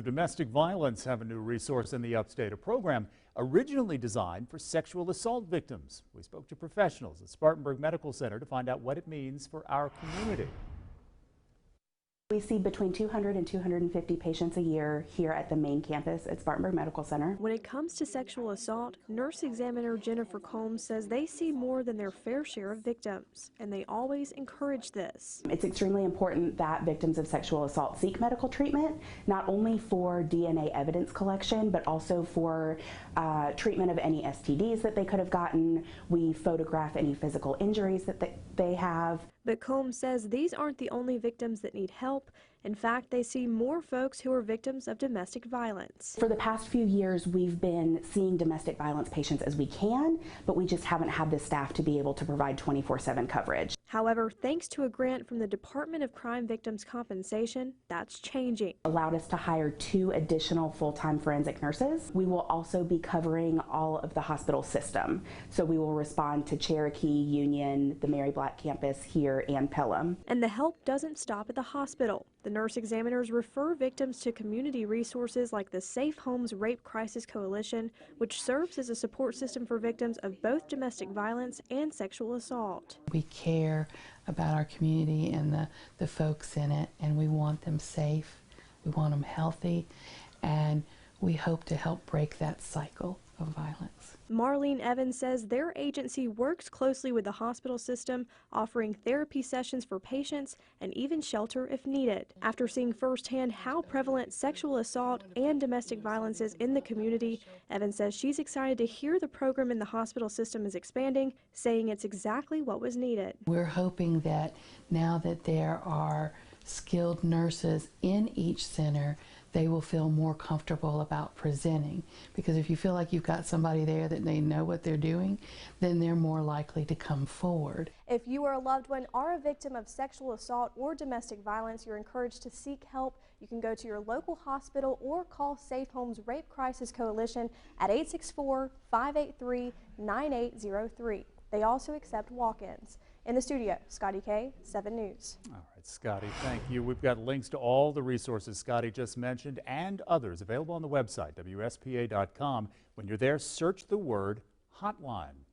Domestic violence have a new resource in the Upstate, a program originally designed for sexual assault victims. We spoke to professionals at Spartanburg Medical Center to find out what it means for our community. We see between 200 and 250 patients a year here at the main campus at Spartanburg Medical Center. When it comes to sexual assault, nurse examiner Jennifer Combs says they see more than their fair share of victims, and they always encourage this. It's extremely important that victims of sexual assault seek medical treatment, not only for DNA evidence collection, but also for treatment of any STDs that they could have gotten. We photograph any physical injuries that they have. But Combs says these aren't the only victims that need help. In fact, they see more folks who are victims of domestic violence. For the past few years, we've been seeing domestic violence patients as we can, but we just haven't had the staff to be able to provide 24/7 coverage. However, thanks to a grant from the Department of Crime Victims Compensation, that's changing. Allowed us to hire 2 additional full-time forensic nurses. We will also be covering all of the hospital system. So we will respond to Cherokee, Union, the Mary Black campus here, and Pelham. And the help doesn't stop at the hospital. The nurse examiners refer victims to community resources like the Safe Homes Rape Crisis Coalition, which serves as a support system for victims of both domestic violence and sexual assault. We care about our community and the folks in it, and we want them safe, we want them healthy, and we hope to help break that cycle of violence. Marlene Evans says their agency works closely with the hospital system, offering therapy sessions for patients and even shelter if needed. After seeing firsthand how prevalent sexual assault and domestic violence is in the community, Evans says she's excited to hear the program in the hospital system is expanding, saying it's exactly what was needed. We're hoping that now that there are skilled nurses in each center, they will feel more comfortable about presenting, because if you feel like you've got somebody there that they know what they're doing, then they're more likely to come forward. If you or a loved one are a victim of sexual assault or domestic violence, you're encouraged to seek help. You can go to your local hospital or call Safe Homes Rape Crisis Coalition at 864-583-9803. They also accept walk-ins. In the studio, Scotty K, 7 News. All right, Scotty, thank you. We've got links to all the resources Scotty just mentioned and others available on the website, WSPA.com. When you're there, search the word hotline.